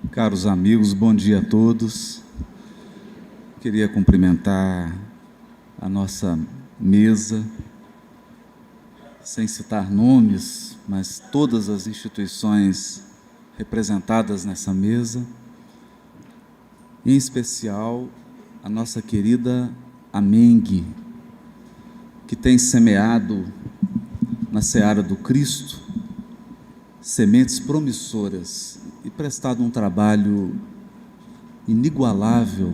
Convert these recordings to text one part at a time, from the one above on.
Caros amigos, bom dia a todos. Queria cumprimentar a nossa mesa, sem citar nomes, mas todas as instituições representadas nessa mesa, em especial a nossa querida Amengue, que tem semeado na seara do Cristo sementes promissoras e prestado um trabalho inigualável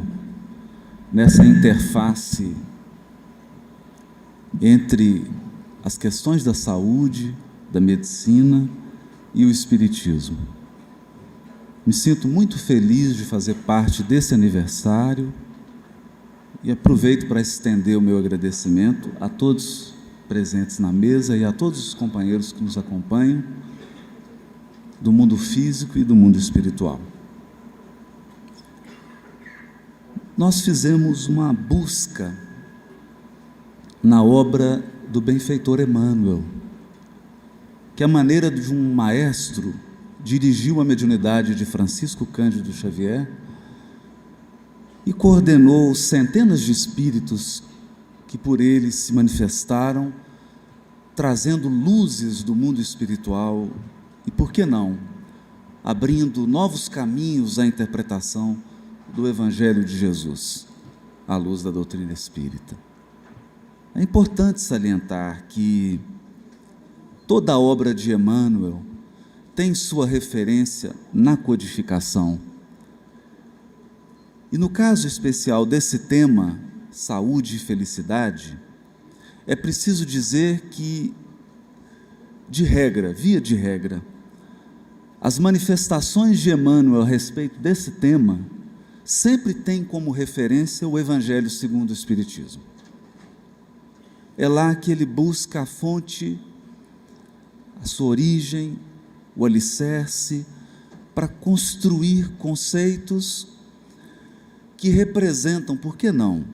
nessa interface entre as questões da saúde, da medicina e o espiritismo. Me sinto muito feliz de fazer parte desse aniversário e aproveito para estender o meu agradecimento a todos presentes na mesa e a todos os companheiros que nos acompanham do mundo físico e do mundo espiritual. Nós fizemos uma busca na obra do benfeitor Emmanuel, que à maneira de um maestro dirigiu a mediunidade de Francisco Cândido Xavier e coordenou centenas de espíritos que por ele se manifestaram, trazendo luzes do mundo espiritual e, por que não, abrindo novos caminhos à interpretação do Evangelho de Jesus, à luz da doutrina espírita. É importante salientar que toda a obra de Emmanuel tem sua referência na codificação. E no caso especial desse tema, saúde e felicidade, é preciso dizer que, de regra, via de regra, as manifestações de Emmanuel a respeito desse tema sempre têm como referência o Evangelho segundo o Espiritismo. É lá que ele busca a fonte, a sua origem, o alicerce, para construir conceitos que representam, por que não,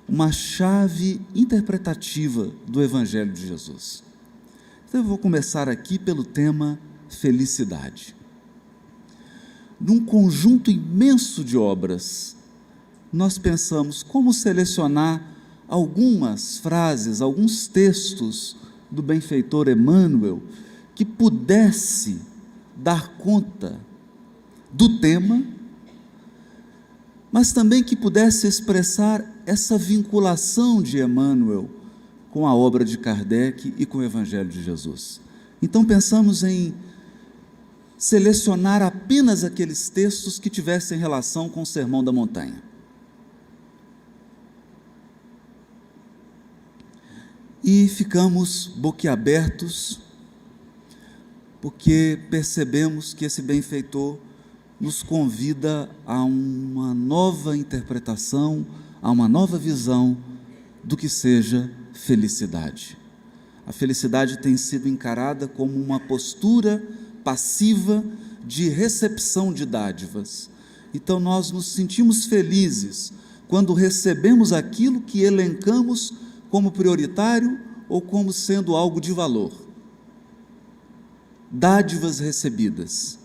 uma chave interpretativa do Evangelho de Jesus. Então eu vou começar aqui pelo tema felicidade. Num conjunto imenso de obras, nós pensamos como selecionar algumas frases, alguns textos do benfeitor Emmanuel que pudesse dar conta do tema, mas também que pudesse expressar essa vinculação de Emmanuel com a obra de Kardec e com o Evangelho de Jesus. Então pensamos em selecionar apenas aqueles textos que tivessem relação com o Sermão da Montanha. E ficamos boquiabertos, porque percebemos que esse benfeitor nos convida a uma nova interpretação, a uma nova visão do que seja felicidade. A felicidade tem sido encarada como uma postura passiva de recepção de dádivas. Então nós nos sentimos felizes quando recebemos aquilo que elencamos como prioritário ou como sendo algo de valor. Dádivas recebidas.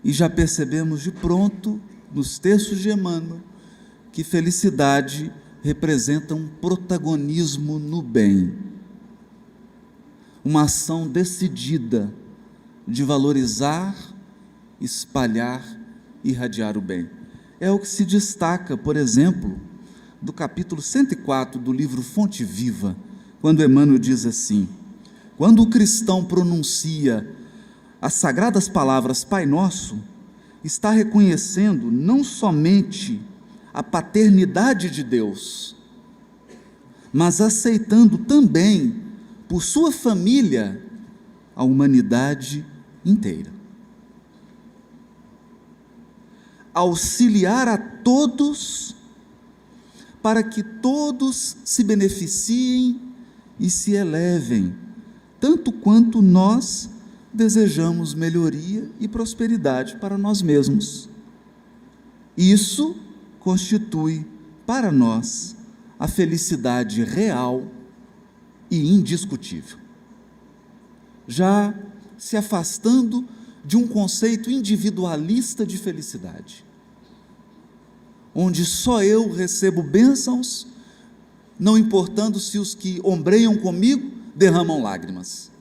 E já percebemos de pronto, nos textos de Emmanuel, que felicidade representa um protagonismo no bem, uma ação decidida de valorizar, espalhar e irradiar o bem. É o que se destaca, por exemplo, do capítulo 104 do livro Fonte Viva, quando Emmanuel diz assim: quando o cristão pronuncia as sagradas palavras Pai Nosso, está reconhecendo não somente a paternidade de Deus, mas aceitando também, por sua família, a humanidade inteira. Auxiliar a todos, para que todos se beneficiem e se elevem, tanto quanto nós desejamos melhoria e prosperidade para nós mesmos. Isso constitui para nós a felicidade real e indiscutível. Já se afastando de um conceito individualista de felicidade, onde só eu recebo bênçãos, não importando se os que ombreiam comigo derramam lágrimas.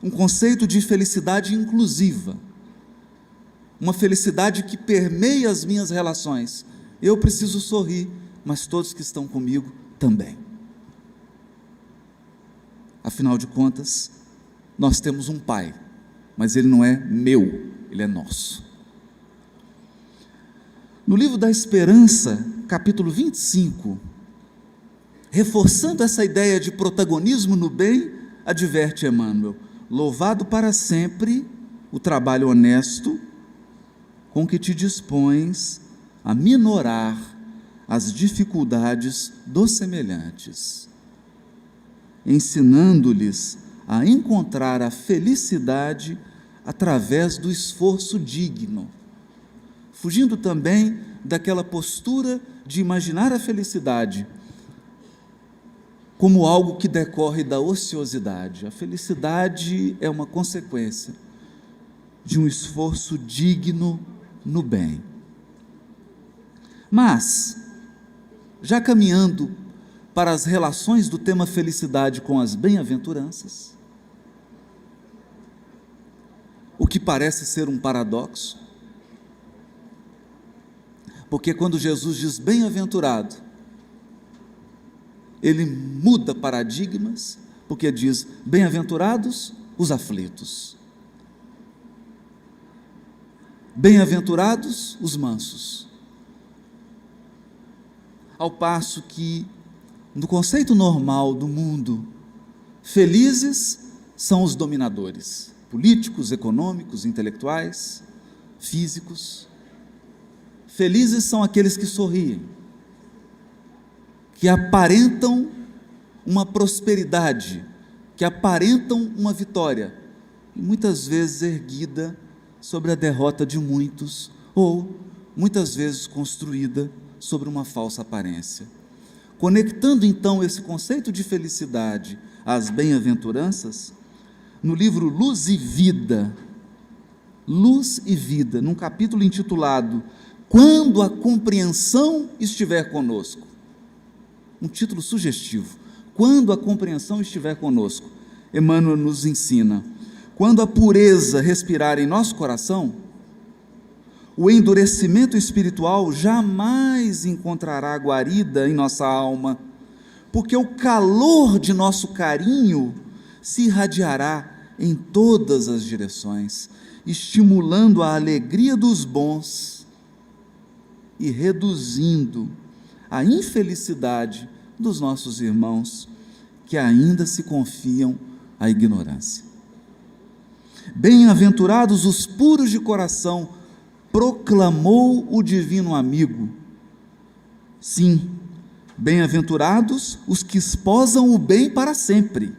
Um conceito de felicidade inclusiva, uma felicidade que permeia as minhas relações. Eu preciso sorrir, mas todos que estão comigo também. Afinal de contas, nós temos um Pai, mas Ele não é meu, Ele é nosso. No livro da Esperança, capítulo 25, reforçando essa ideia de protagonismo no bem, adverte Emmanuel: louvado para sempre o trabalho honesto com que te dispões a minorar as dificuldades dos semelhantes, ensinando-lhes a encontrar a felicidade através do esforço digno, fugindo também daquela postura de imaginar a felicidade como algo que decorre da ociosidade. A felicidade é uma consequência de um esforço digno no bem. Mas, já caminhando para as relações do tema felicidade com as bem-aventuranças, o que parece ser um paradoxo, porque quando Jesus diz bem-aventurado, ele muda paradigmas, porque diz bem-aventurados os aflitos, bem-aventurados os mansos, ao passo que, no conceito normal do mundo, felizes são os dominadores, políticos, econômicos, intelectuais, físicos. Felizes são aqueles que sorriem, que aparentam uma prosperidade, que aparentam uma vitória, e muitas vezes erguida sobre a derrota de muitos, ou muitas vezes construída sobre uma falsa aparência. Conectando então esse conceito de felicidade às bem-aventuranças, no livro Luz e Vida, num capítulo intitulado Quando a Compreensão Estiver Conosco, um título sugestivo, quando a compreensão estiver conosco, Emmanuel nos ensina: quando a pureza respirar em nosso coração, o endurecimento espiritual jamais encontrará guarida em nossa alma, porque o calor de nosso carinho se irradiará em todas as direções, estimulando a alegria dos bons e reduzindo a infelicidade dos nossos irmãos que ainda se confiam à ignorância. Bem-aventurados os puros de coração, proclamou o divino amigo. Sim, bem-aventurados os que esposam o bem para sempre,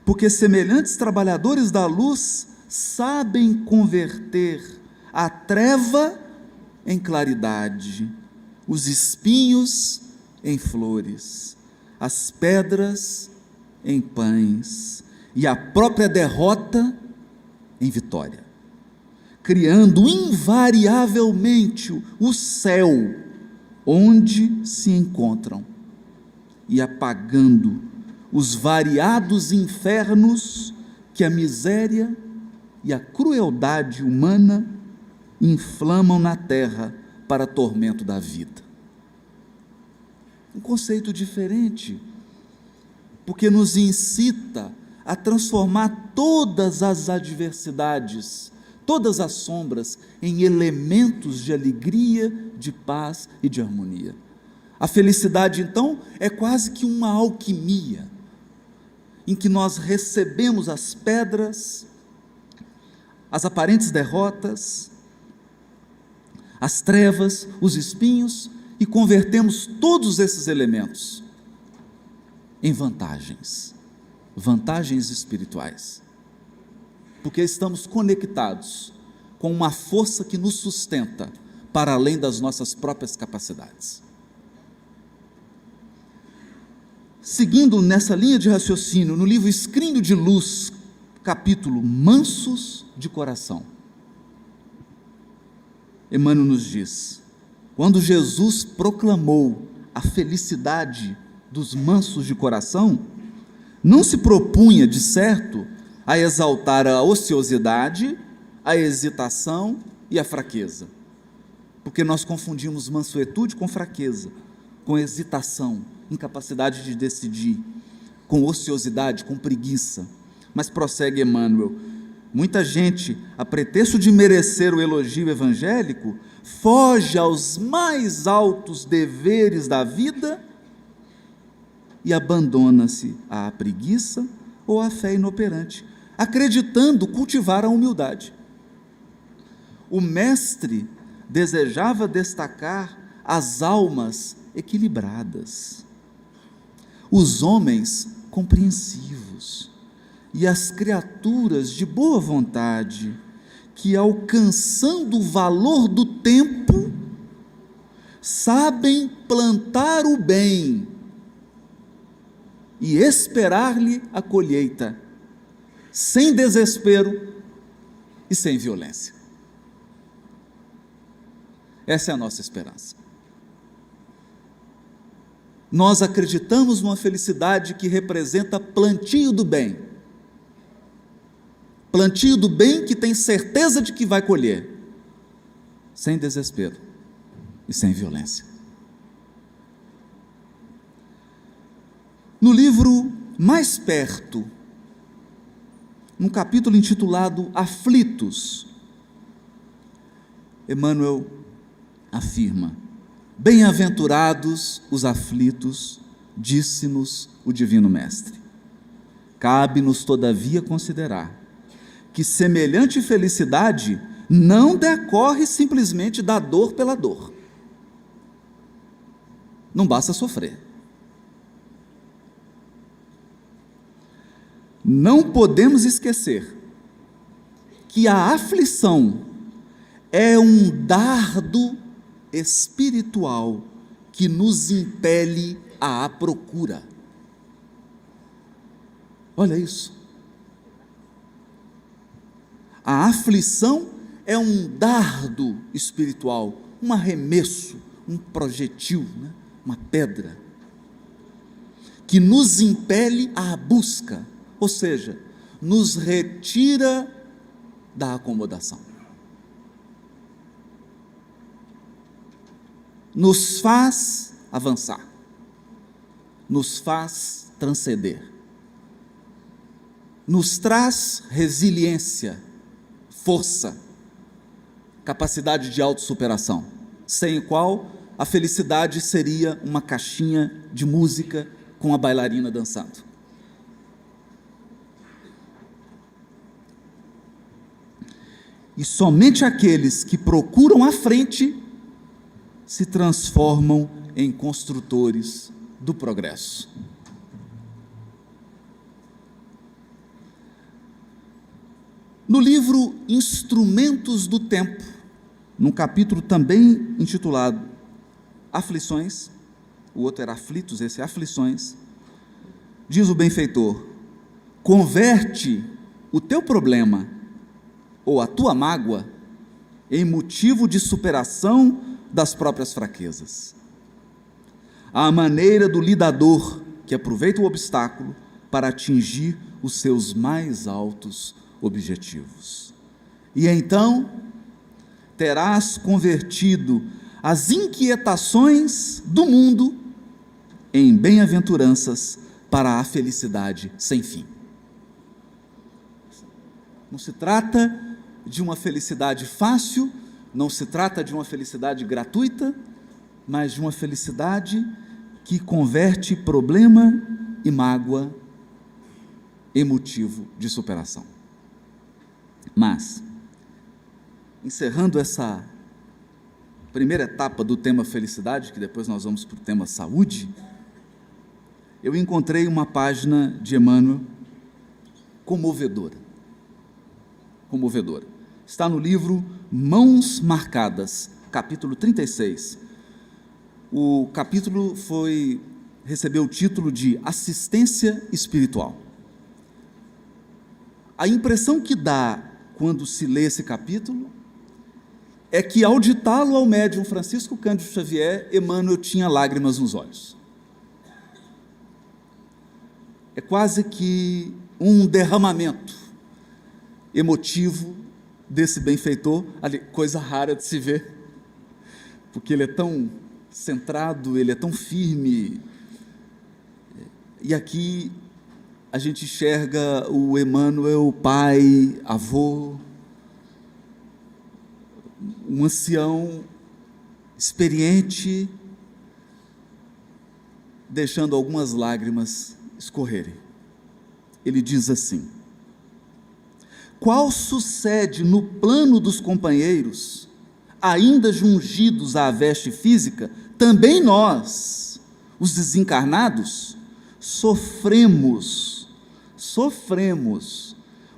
porque semelhantes trabalhadores da luz sabem converter a treva em claridade, os espinhos em flores, as pedras em pães e a própria derrota em vitória, criando invariavelmente o céu onde se encontram e apagando os variados infernos que a miséria e a crueldade humana inflamam na terra para tormento da vida. Um conceito diferente, porque nos incita a transformar todas as adversidades, todas as sombras, em elementos de alegria, de paz e de harmonia. A felicidade, então, é quase que uma alquimia, em que nós recebemos as pedras, as aparentes derrotas, as trevas, os espinhos, e convertemos todos esses elementos em vantagens espirituais, porque estamos conectados com uma força que nos sustenta para além das nossas próprias capacidades. Seguindo nessa linha de raciocínio, no livro Escrínio de Luz, capítulo, mansos de coração. Emmanuel nos diz, quando Jesus proclamou a felicidade dos mansos de coração, não se propunha, de certo, a exaltar a ociosidade, a hesitação e a fraqueza, porque nós confundimos mansuetude com fraqueza, com hesitação, incapacidade de decidir, com ociosidade, com preguiça. Mas prossegue Emmanuel, muita gente, a pretexto de merecer o elogio evangélico, foge aos mais altos deveres da vida e abandona-se à preguiça ou à fé inoperante, acreditando cultivar a humildade. O mestre desejava destacar as almas equilibradas, os homens compreensivos e as criaturas de boa vontade, que, alcançando o valor do tempo, sabem plantar o bem e esperar-lhe a colheita, sem desespero e sem violência. Essa é a nossa esperança. Nós acreditamos numa felicidade que representa plantio do bem. Plantio do bem que tem certeza de que vai colher, sem desespero e sem violência. No livro Mais Perto, num capítulo intitulado Aflitos, Emmanuel afirma: bem-aventurados os aflitos, disse-nos o Divino Mestre. Cabe-nos, todavia, considerar que semelhante felicidade não decorre simplesmente da dor pela dor. Não basta sofrer. Não podemos esquecer que a aflição é um dardo espiritual que nos impele à procura. Olha isso. A aflição é um dardo espiritual, um arremesso, um projetil, né? Uma pedra, que nos impele à busca, ou seja, nos retira da acomodação. Nos faz avançar, nos faz transcender, nos traz resiliência, força, capacidade de autossuperação, sem o qual a felicidade seria uma caixinha de música com a bailarina dançando. E somente aqueles que procuram a frente se transformam em construtores do progresso. No livro Instrumentos do Tempo, num capítulo também intitulado Aflições, o outro era Aflitos, esse é Aflições, diz o benfeitor: converte o teu problema ou a tua mágoa em motivo de superação das próprias fraquezas. À maneira do lidador que aproveita o obstáculo para atingir os seus mais altos objetivos. E então terás convertido as inquietações do mundo em bem-aventuranças para a felicidade sem fim. Não se trata de uma felicidade fácil, não se trata de uma felicidade gratuita, mas de uma felicidade que converte problema e mágoa em motivo de superação. Mas, encerrando essa primeira etapa do tema felicidade, que depois nós vamos para o tema saúde, eu encontrei uma página de Emmanuel comovedora. Comovedora. Está no livro Mãos Marcadas, capítulo 36. O capítulo recebeu o título de Assistência Espiritual. A impressão que dá quando se lê esse capítulo é que, ao ditá-lo ao médium Francisco Cândido Xavier, Emmanuel tinha lágrimas nos olhos. É quase que um derramamento emotivo desse benfeitor, ali, coisa rara de se ver, porque ele é tão centrado, ele é tão firme. E aqui a gente enxerga o Emmanuel, pai, avô, um ancião experiente, deixando algumas lágrimas escorrerem. Ele diz assim: qual sucede no plano dos companheiros, ainda jungidos à veste física, também nós, os desencarnados, sofremos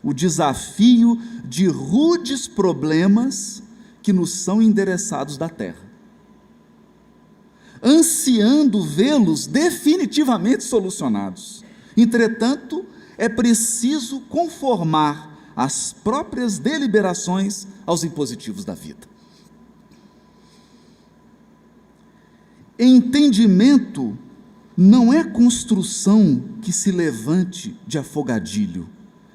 o desafio de rudes problemas que nos são endereçados da terra, ansiando vê-los definitivamente solucionados. Entretanto, é preciso conformar as próprias deliberações aos impositivos da vida. Entendimento não é construção que se levante de afogadilho,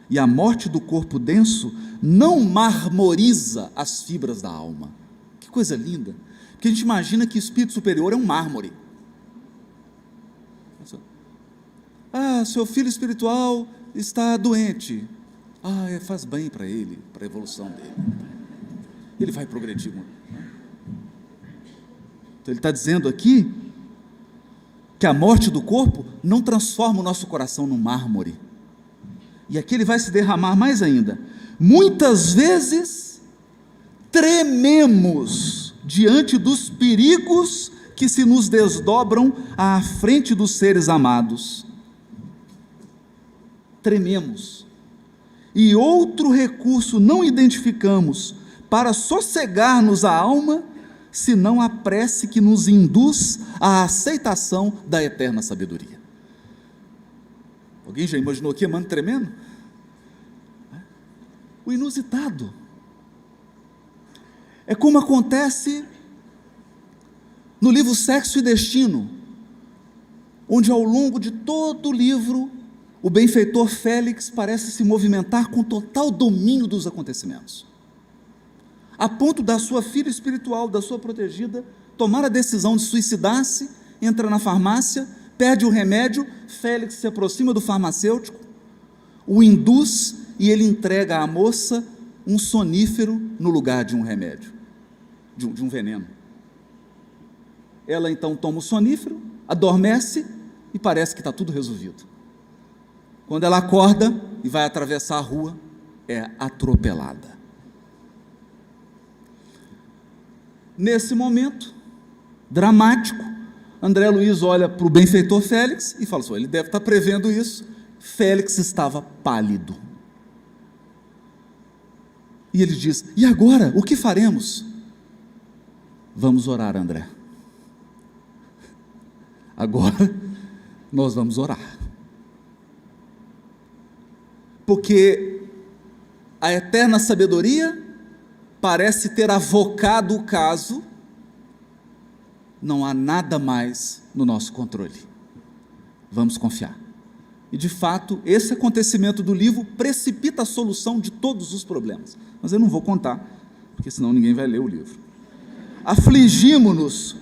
e a morte do corpo denso não marmoriza as fibras da alma. Que coisa linda, porque a gente imagina que o espírito superior é um mármore. Seu filho espiritual está doente. Faz bem para ele, para a evolução dele. Ele vai progredir muito. Então ele está dizendo aqui que a morte do corpo não transforma o nosso coração num mármore. E aqui ele vai se derramar mais ainda. Muitas vezes trememos diante dos perigos que se nos desdobram à frente dos seres amados. Trememos. E outro recurso não identificamos para sossegar-nos a alma, senão a prece que nos induz à aceitação da eterna sabedoria. Alguém já imaginou aqui Emmanuel tremendo? O inusitado. É como acontece no livro Sexo e Destino, onde ao longo de todo o livro, o benfeitor Félix parece se movimentar com total domínio dos acontecimentos, a ponto da sua filha espiritual, da sua protegida, tomar a decisão de suicidar-se, entra na farmácia, perde o remédio, Félix se aproxima do farmacêutico, o induz e ele entrega à moça um sonífero no lugar de um remédio, de um veneno. Ela então toma o sonífero, adormece e parece que está tudo resolvido. Quando ela acorda e vai atravessar a rua, é atropelada. Nesse momento dramático, André Luiz olha para o benfeitor Félix e fala assim: ele deve estar prevendo isso. Félix estava pálido. E ele diz: e agora, o que faremos? Vamos orar, André. Agora nós vamos orar. Porque a eterna sabedoria parece ter avocado o caso, não há nada mais no nosso controle. Vamos confiar. E de fato, esse acontecimento do livro precipita a solução de todos os problemas. Mas eu não vou contar, porque senão ninguém vai ler o livro. Afligimo-nos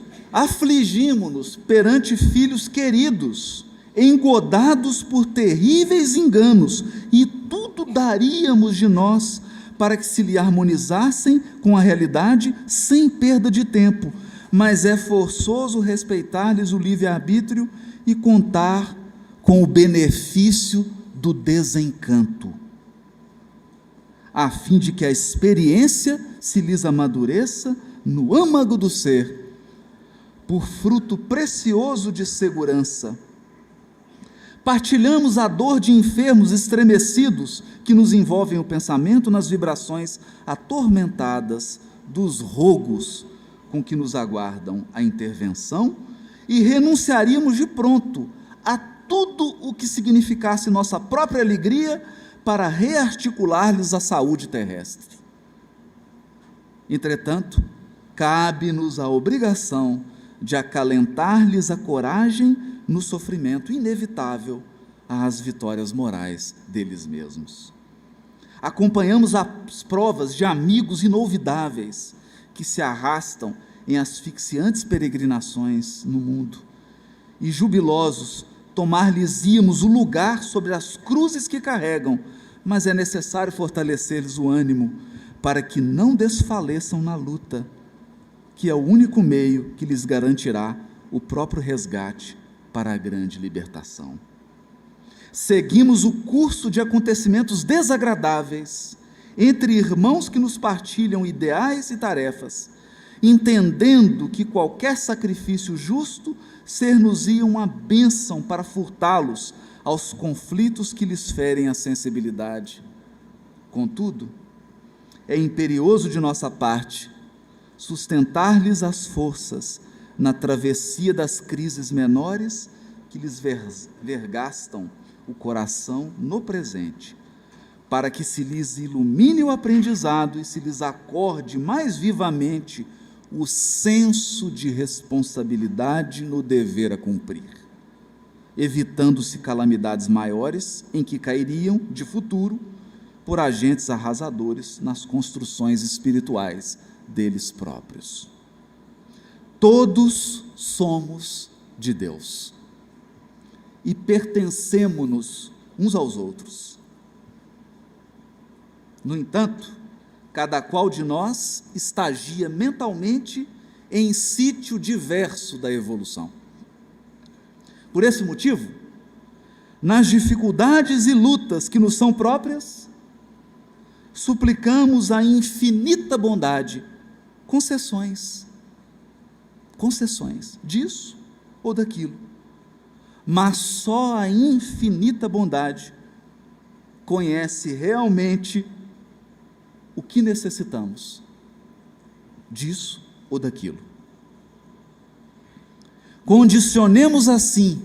perante filhos queridos, engodados por terríveis enganos, e tudo daríamos de nós para que se lhe harmonizassem com a realidade sem perda de tempo, mas é forçoso respeitar-lhes o livre-arbítrio e contar com o benefício do desencanto, a fim de que a experiência se lhes amadureça no âmago do ser, por fruto precioso de segurança. Partilhamos a dor de enfermos estremecidos que nos envolvem o pensamento nas vibrações atormentadas dos rogos com que nos aguardam a intervenção, e renunciaríamos de pronto a tudo o que significasse nossa própria alegria, para rearticular-lhes a saúde terrestre. Entretanto, cabe-nos a obrigação de acalentar-lhes a coragem no sofrimento inevitável às vitórias morais deles mesmos. Acompanhamos as provas de amigos inolvidáveis que se arrastam em asfixiantes peregrinações no mundo, e jubilosos tomar-lhes-íamos o lugar sobre as cruzes que carregam, mas é necessário fortalecer-lhes o ânimo para que não desfaleçam na luta, que é o único meio que lhes garantirá o próprio resgate para a grande libertação. Seguimos o curso de acontecimentos desagradáveis entre irmãos que nos partilham ideais e tarefas, entendendo que qualquer sacrifício justo ser-nos-ia uma bênção para furtá-los aos conflitos que lhes ferem a sensibilidade. Contudo, é imperioso de nossa parte sustentar-lhes as forças na travessia das crises menores que lhes vergastam o coração no presente, para que se lhes ilumine o aprendizado e se lhes acorde mais vivamente o senso de responsabilidade no dever a cumprir, evitando-se calamidades maiores em que cairiam, de futuro, por agentes arrasadores nas construções espirituais deles próprios. Todos somos de Deus e pertencemo-nos uns aos outros. No entanto, cada qual de nós estagia mentalmente em sítio diverso da evolução. Por esse motivo, nas dificuldades e lutas que nos são próprias, suplicamos a infinita bondade, concessões disso ou daquilo, mas só a infinita bondade conhece realmente o que necessitamos, disso ou daquilo. Condicionemos assim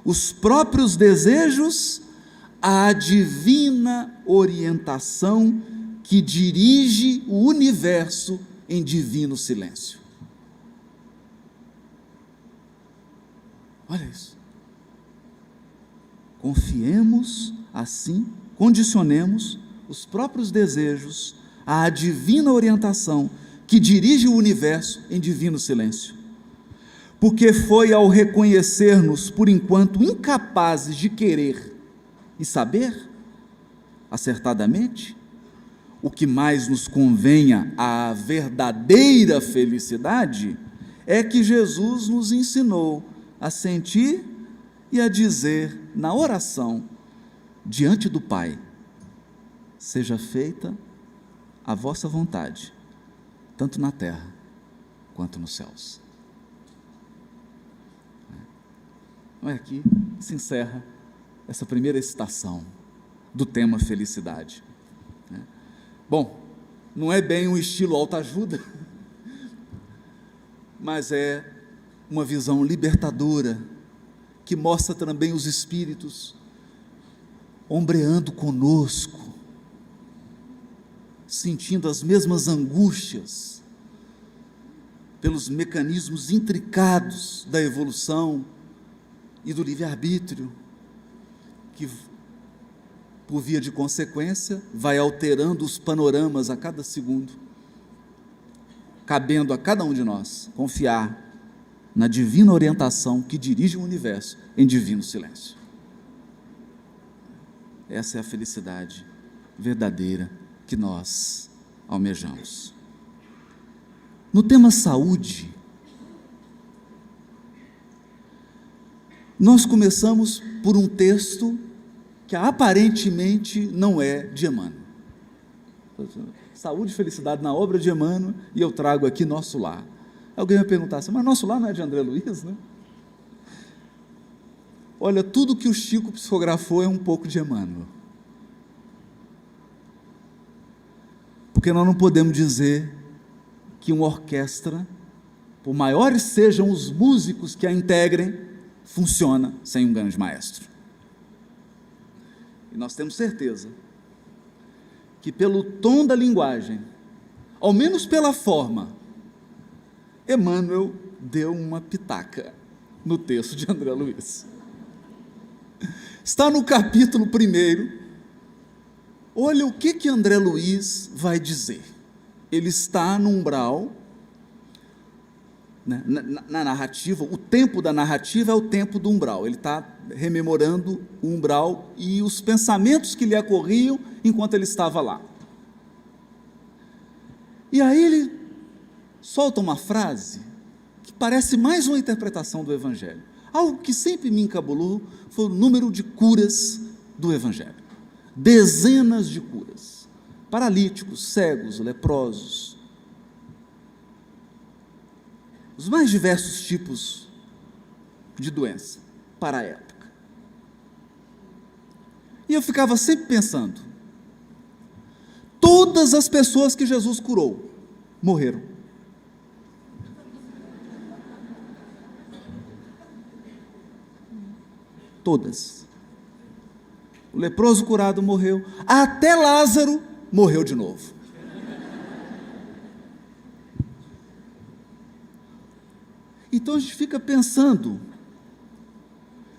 os próprios desejos à divina orientação que dirige o universo em divino silêncio. Olha isso. Confiemos assim, condicionemos os próprios desejos à divina orientação que dirige o universo em divino silêncio. Porque foi ao reconhecer-nos, por enquanto, incapazes de querer e saber, acertadamente, o que mais nos convenha à verdadeira felicidade, é que Jesus nos ensinou a sentir e a dizer na oração, diante do Pai: seja feita a vossa vontade, tanto na terra quanto nos céus. Então, aqui se encerra essa primeira estação do tema felicidade. Bom, não é bem um estilo autoajuda, mas é uma visão libertadora, que mostra também os espíritos ombreando conosco, sentindo as mesmas angústias, pelos mecanismos intricados da evolução e do livre-arbítrio, que, por via de consequência, vai alterando os panoramas a cada segundo, cabendo a cada um de nós confiar na divina orientação que dirige o universo em divino silêncio. Essa é a felicidade verdadeira que nós almejamos. No tema saúde, nós começamos por um texto que aparentemente não é de Emmanuel. Saúde e felicidade na obra de Emmanuel, e eu trago aqui Nosso Lar. Alguém vai perguntar assim, mas Nosso Lar não é de André Luiz, né? Olha, tudo que o Chico psicografou é um pouco de Emmanuel. Porque nós não podemos dizer que uma orquestra, por maiores sejam os músicos que a integrem, funciona sem um grande maestro. e nós temos certeza, que pelo tom da linguagem, ao menos pela forma, Emmanuel deu uma pitaca no texto de André Luiz. Está no capítulo 1. Olha o que André Luiz vai dizer. Ele está no umbral, né, na narrativa, o tempo da narrativa é o tempo do umbral. Ele está rememorando o umbral e os pensamentos que lhe ocorriam enquanto ele estava lá. E aí ele solta uma frase que parece mais uma interpretação do Evangelho. Algo que sempre me encabulou foi o número de curas do Evangelho. Dezenas de curas. Paralíticos, cegos, leprosos. Os mais diversos tipos de doença para a época. E eu ficava sempre pensando, todas as pessoas que Jesus curou morreram. Todas. O leproso curado morreu, até Lázaro morreu de novo. Então a gente fica pensando,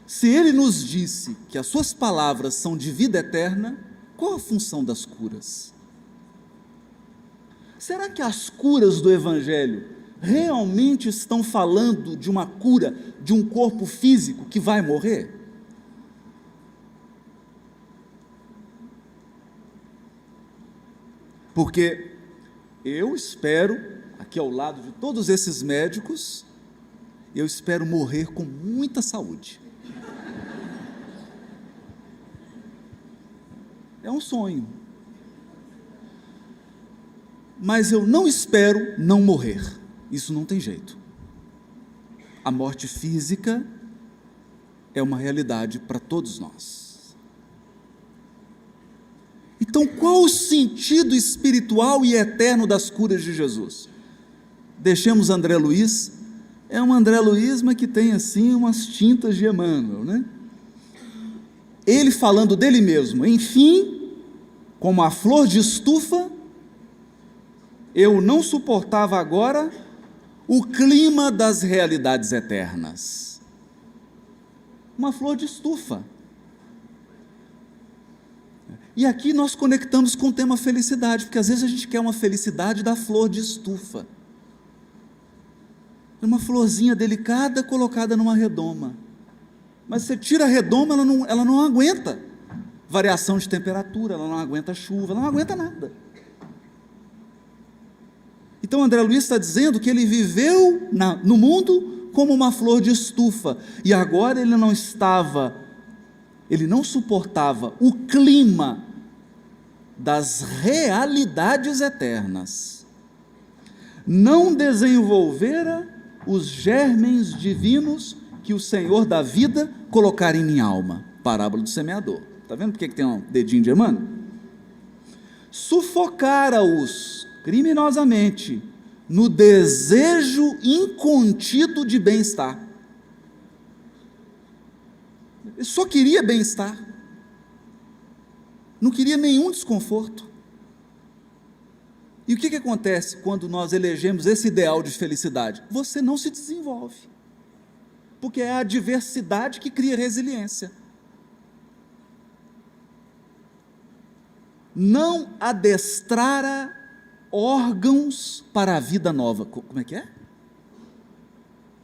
se ele nos disse que as suas palavras são de vida eterna, qual a função das curas? Será que as curas do Evangelho realmente estão falando de uma cura de um corpo físico que vai morrer? Porque eu espero, aqui ao lado de todos esses médicos, eu espero morrer com muita saúde. É um sonho. Mas eu não espero não morrer. Isso não tem jeito. A morte física é uma realidade para todos nós. Então, qual o sentido espiritual e eterno das curas de Jesus? Deixemos André Luiz. É um André Luiz, mas que tem assim umas tintas de Emmanuel, né? Ele falando dele mesmo, enfim, como a flor de estufa, eu não suportava agora o clima das realidades eternas. Uma flor de estufa. E aqui nós conectamos com o tema felicidade, porque às vezes a gente quer uma felicidade da flor de estufa. Uma florzinha delicada colocada numa redoma. Mas você tira a redoma, ela não aguenta variação de temperatura, ela não aguenta chuva, ela não aguenta nada. Então André Luiz está dizendo que ele viveu no mundo como uma flor de estufa, e agora ele não suportava o clima das realidades eternas, não desenvolvera os germens divinos que o Senhor da vida colocar em minha alma. Parábola do semeador. Está vendo por que tem um dedinho de Emmanuel? Sufocara-os criminosamente no desejo incontido de bem-estar. Ele só queria bem-estar, não queria nenhum desconforto. E o que acontece quando nós elegemos esse ideal de felicidade? Você não se desenvolve, porque é a adversidade que cria resiliência. Não adestrara órgãos para a vida nova. Como é que é?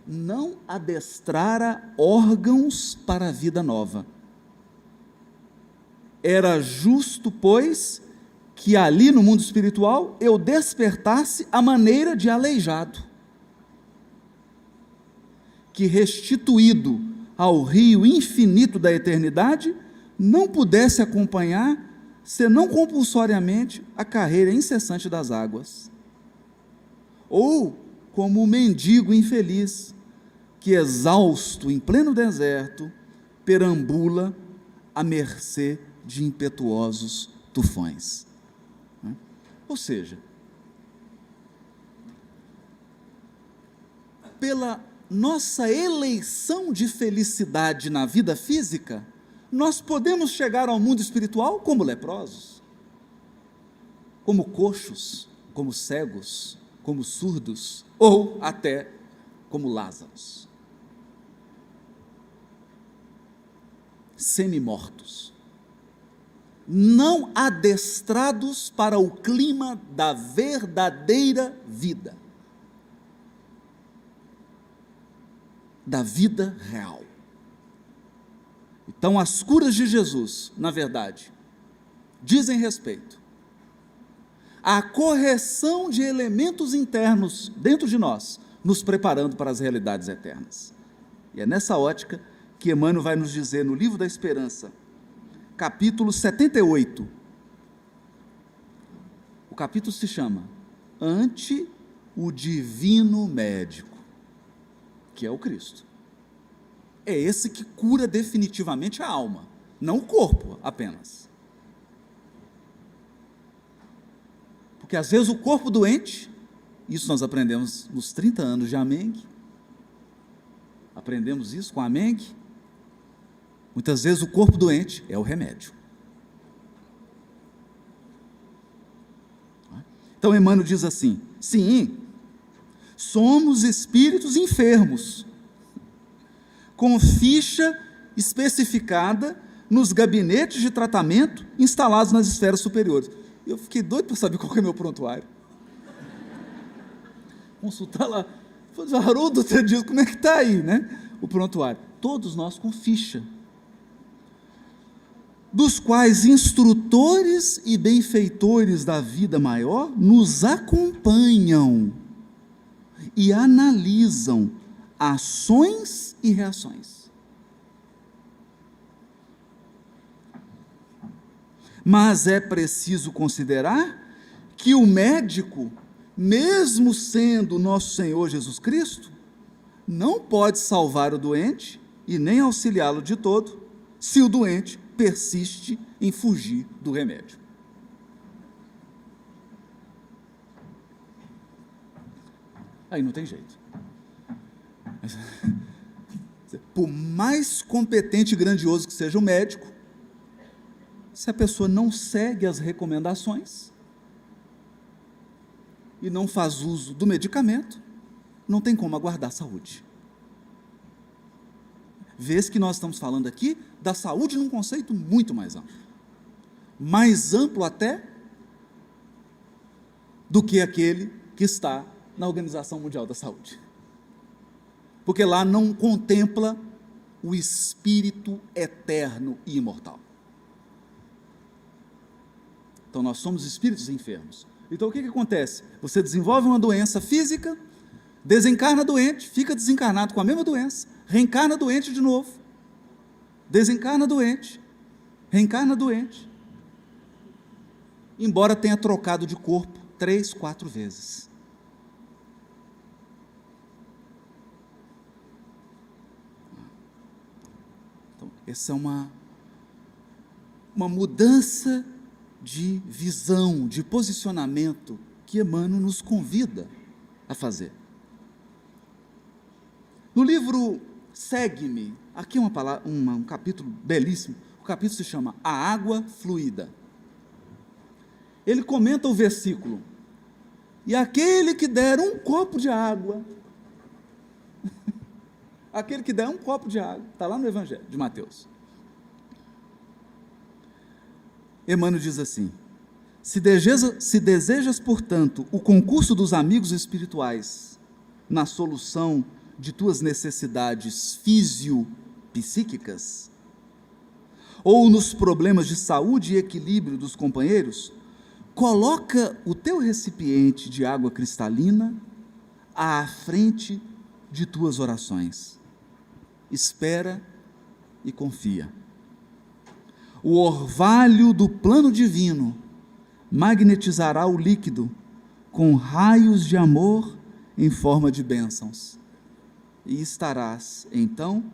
Não adestrara órgãos para a vida nova. Era justo, pois, que ali no mundo espiritual eu despertasse a maneira de aleijado, que restituído ao rio infinito da eternidade, não pudesse acompanhar, senão compulsoriamente, a carreira incessante das águas. Ou como o mendigo infeliz, que exausto em pleno deserto, perambula à mercê de impetuosos tufões. Ou seja, pela nossa eleição de felicidade na vida física, nós podemos chegar ao mundo espiritual como leprosos, como coxos, como cegos, como surdos, ou até como Lázaros, semi-mortos, não adestrados para o clima da verdadeira vida, da vida real. Então, as curas de Jesus, na verdade, dizem respeito à correção de elementos internos dentro de nós, nos preparando para as realidades eternas. E é nessa ótica que Emmanuel vai nos dizer no Livro da Esperança, capítulo 78. O capítulo se chama Ante o Divino Médico, que é o Cristo. É esse que cura definitivamente a alma, não o corpo apenas. Porque às vezes o corpo doente, isso nós aprendemos nos 30 anos de Amengue, aprendemos isso com Amengue, muitas vezes o corpo doente é o remédio. Então Emmanuel diz assim: sim, somos espíritos enfermos, com ficha especificada nos gabinetes de tratamento instalados nas esferas superiores. Eu fiquei doido para saber qual que é meu prontuário. Consultar lá, Haroldo, outro dia, como é que está aí, né? O prontuário. Todos nós com ficha, dos quais instrutores e benfeitores da vida maior nos acompanham e analisam ações e reações. Mas é preciso considerar que o médico, mesmo sendo nosso Senhor Jesus Cristo, não pode salvar o doente e nem auxiliá-lo de todo, se o doente persiste em fugir do remédio. Aí não tem jeito. Por mais competente e grandioso que seja o médico, se a pessoa não segue as recomendações e não faz uso do medicamento, não tem como aguardar saúde. Vês que nós estamos falando aqui da saúde num conceito muito mais amplo até do que aquele que está na Organização Mundial da Saúde. Porque lá não contempla o espírito eterno e imortal. Então nós somos espíritos enfermos. Então o que acontece? Você desenvolve uma doença física, desencarna doente, fica desencarnado com a mesma doença, reencarna doente de novo, desencarna doente, reencarna doente, embora tenha trocado de corpo 3, 4 vezes. Então, essa é uma mudança de visão, de posicionamento que Emmanuel nos convida a fazer. No livro Segue-me, aqui um capítulo belíssimo, o capítulo se chama A Água Fluida. Ele comenta o versículo: e aquele que der um copo de água, aquele que der um copo de água, está lá no Evangelho de Mateus. Emmanuel diz assim: se desejas, portanto, o concurso dos amigos espirituais na solução de tuas necessidades físio-psíquicas, ou nos problemas de saúde e equilíbrio dos companheiros, coloca o teu recipiente de água cristalina à frente de tuas orações. Espera e confia. O orvalho do plano divino magnetizará o líquido com raios de amor em forma de bênçãos. E estarás, então,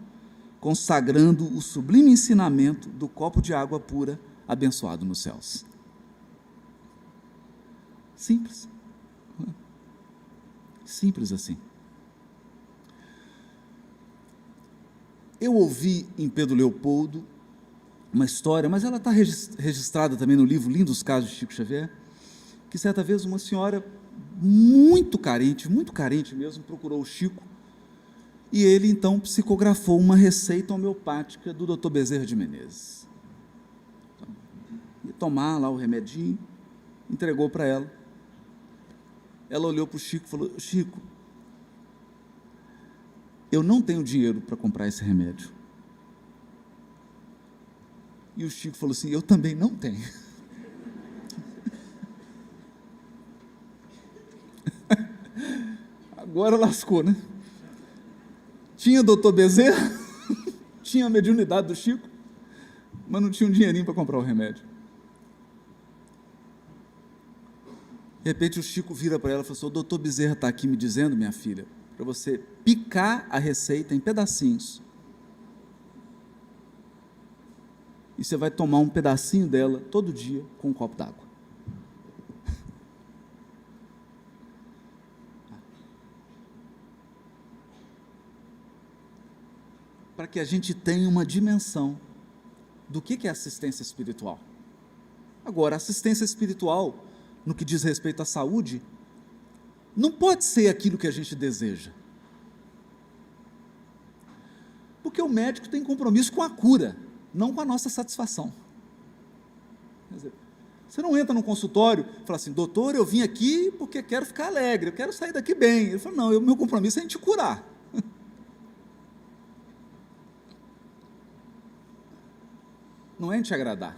consagrando o sublime ensinamento do copo de água pura abençoado nos céus. Simples. Simples assim. Eu ouvi em Pedro Leopoldo uma história, mas ela está registrada também no livro Lindos Casos de Chico Xavier, que certa vez uma senhora muito carente mesmo, procurou o Chico, e ele então psicografou uma receita homeopática do Dr. Bezerra de Menezes. Ia tomar lá o remedinho, entregou para ela. Ela olhou para o Chico e falou: Chico, eu não tenho dinheiro para comprar esse remédio. E o Chico falou assim: eu também não tenho. Agora lascou, né? Tinha doutor Bezerra, tinha a mediunidade do Chico, mas não tinha um dinheirinho para comprar o remédio. De repente o Chico vira para ela e fala assim: o doutor Bezerra está aqui me dizendo, minha filha, para você picar a receita em pedacinhos. E você vai tomar um pedacinho dela todo dia com um copo d'água. Para que a gente tenha uma dimensão do que é assistência espiritual. Agora, assistência espiritual, no que diz respeito à saúde, não pode ser aquilo que a gente deseja. Porque o médico tem compromisso com a cura, não com a nossa satisfação. Quer dizer, você não entra no consultório e fala assim: doutor, eu vim aqui porque quero ficar alegre, eu quero sair daqui bem. Ele fala: não, meu compromisso é em te curar. Não é em te agradar.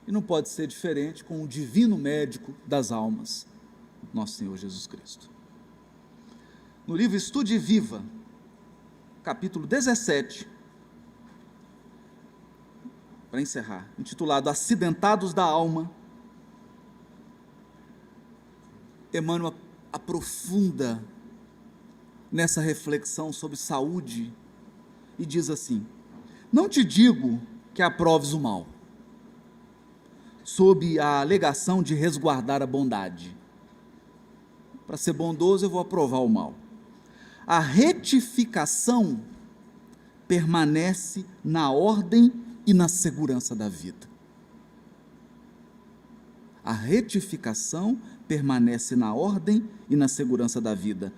E não pode ser diferente com o divino médico das almas, nosso Senhor Jesus Cristo. No livro Estude e Viva, capítulo 17, para encerrar, intitulado Acidentados da Alma, Emmanuel aprofunda nessa reflexão sobre saúde e diz assim: não te digo que aproves o mal, sob a alegação de resguardar a bondade. Para ser bondoso, eu vou aprovar o mal. A retificação permanece na ordem e na segurança da vida. A retificação permanece na ordem e na segurança da vida,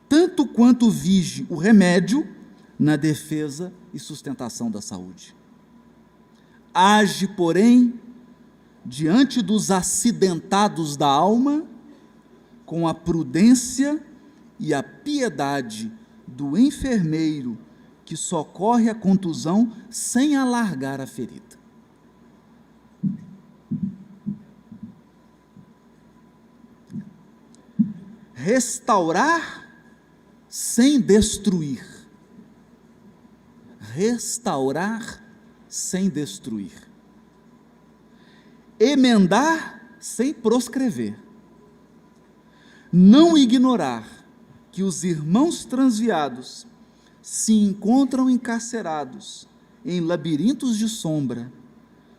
tanto quanto vige o remédio na defesa e sustentação da saúde. Age, porém, diante dos acidentados da alma, com a prudência e a piedade do enfermeiro que socorre a contusão sem alargar a ferida. Restaurar sem destruir. Restaurar sem destruir. Emendar sem proscrever. Não ignorar que os irmãos transviados se encontram encarcerados em labirintos de sombra,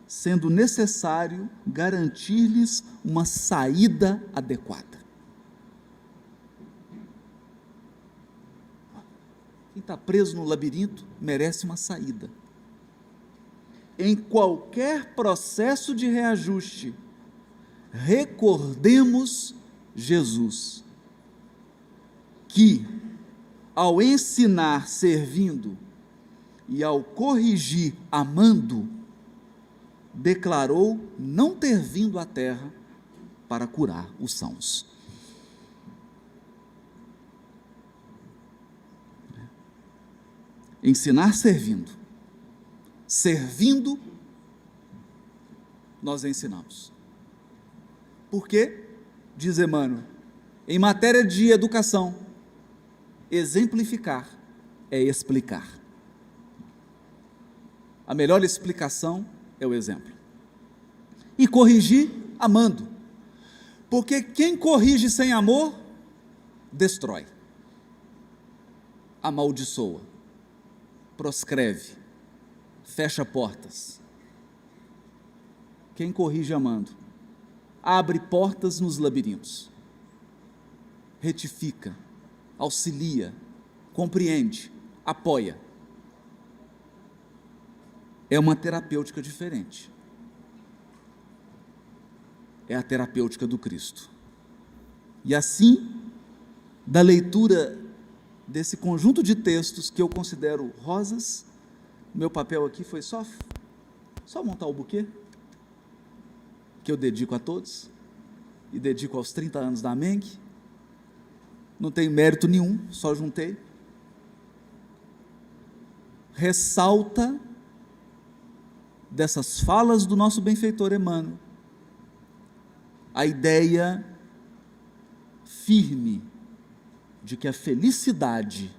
sendo necessário garantir-lhes uma saída adequada. Quem está preso no labirinto merece uma saída. Em qualquer processo de reajuste, recordemos Jesus, que, ao ensinar servindo e ao corrigir amando, declarou não ter vindo à terra para curar os sãos. Ensinar servindo. Servindo, nós ensinamos. Por quê? Diz Emmanuel, em matéria de educação, exemplificar é explicar. A melhor explicação é o exemplo. E corrigir amando. Porque quem corrige sem amor, destrói, amaldiçoa, proscreve, fecha portas. Quem corrige amando, abre portas nos labirintos, retifica, auxilia, compreende, apoia. é uma terapêutica diferente. É a terapêutica do Cristo. E assim, da leitura desse conjunto de textos que eu considero rosas, meu papel aqui foi só montar o buquê, que eu dedico a todos, e dedico aos 30 anos da MENG, não tem mérito nenhum, só juntei. Ressalta dessas falas do nosso benfeitor Emmanuel a ideia firme de que a felicidade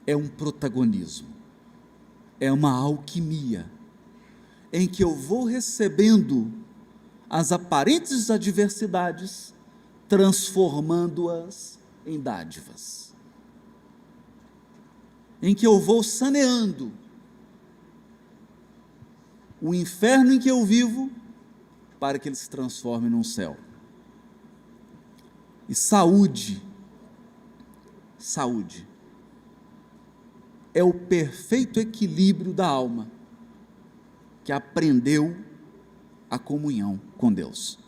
é um protagonismo, é uma alquimia, em que eu vou recebendo as aparentes adversidades, transformando-as em dádivas, em que eu vou saneando o inferno em que eu vivo, para que ele se transforme num céu. E saúde é o perfeito equilíbrio da alma, que aprendeu a comunhão com Deus.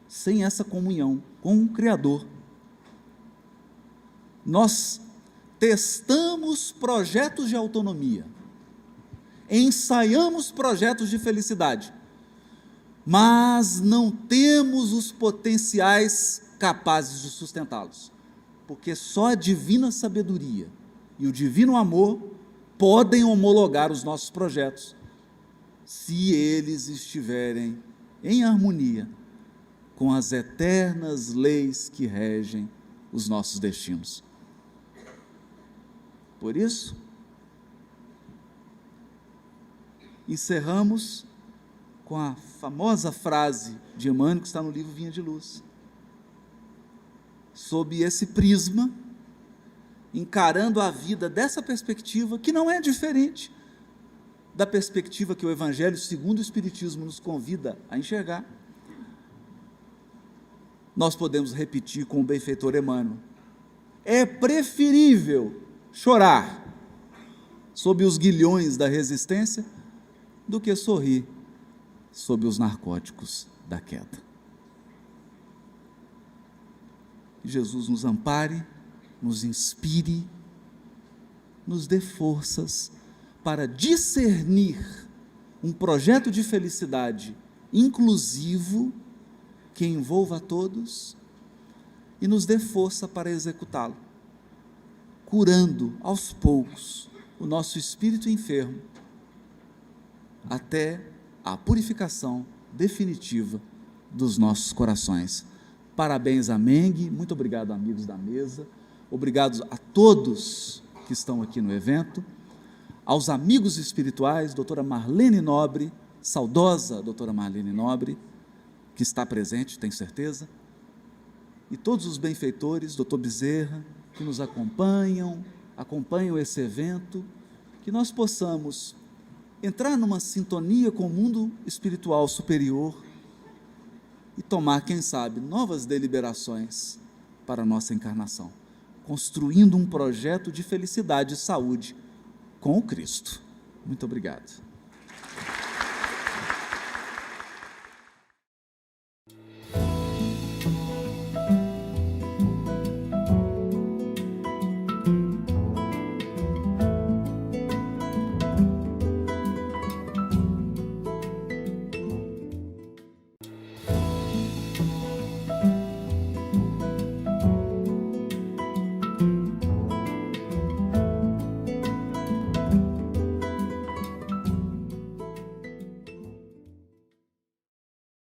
Sem essa comunhão com o Criador, nós testamos projetos de autonomia, ensaiamos projetos de felicidade, mas não temos os potenciais capazes de sustentá-los, porque só a divina sabedoria e o divino amor podem homologar os nossos projetos, se eles estiverem em harmonia com as eternas leis que regem os nossos destinos. Por isso, encerramos com a famosa frase de Emmanuel, que está no livro Vinha de Luz. Sob esse prisma, encarando a vida dessa perspectiva, que não é diferente da perspectiva que o Evangelho segundo o Espiritismo nos convida a enxergar, nós podemos repetir com o benfeitor Emmanuel: é preferível chorar sob os guilhões da resistência do que sorrir sob os narcóticos da queda. Que Jesus nos ampare, nos inspire, nos dê forças para discernir um projeto de felicidade inclusivo, que envolva a todos, e nos dê força para executá-lo, curando aos poucos o nosso espírito enfermo, até a purificação definitiva dos nossos corações. Parabéns à MENG, muito obrigado, amigos da mesa, obrigado a todos que estão aqui no evento, aos amigos espirituais, doutora Marlene Nobre, saudosa doutora Marlene Nobre, que está presente, tenho certeza, e todos os benfeitores, doutor Bezerra, que nos acompanham esse evento, que nós possamos entrar numa sintonia com o mundo espiritual superior e tomar, quem sabe, novas deliberações para a nossa encarnação, construindo um projeto de felicidade e saúde com o Cristo. Muito obrigado.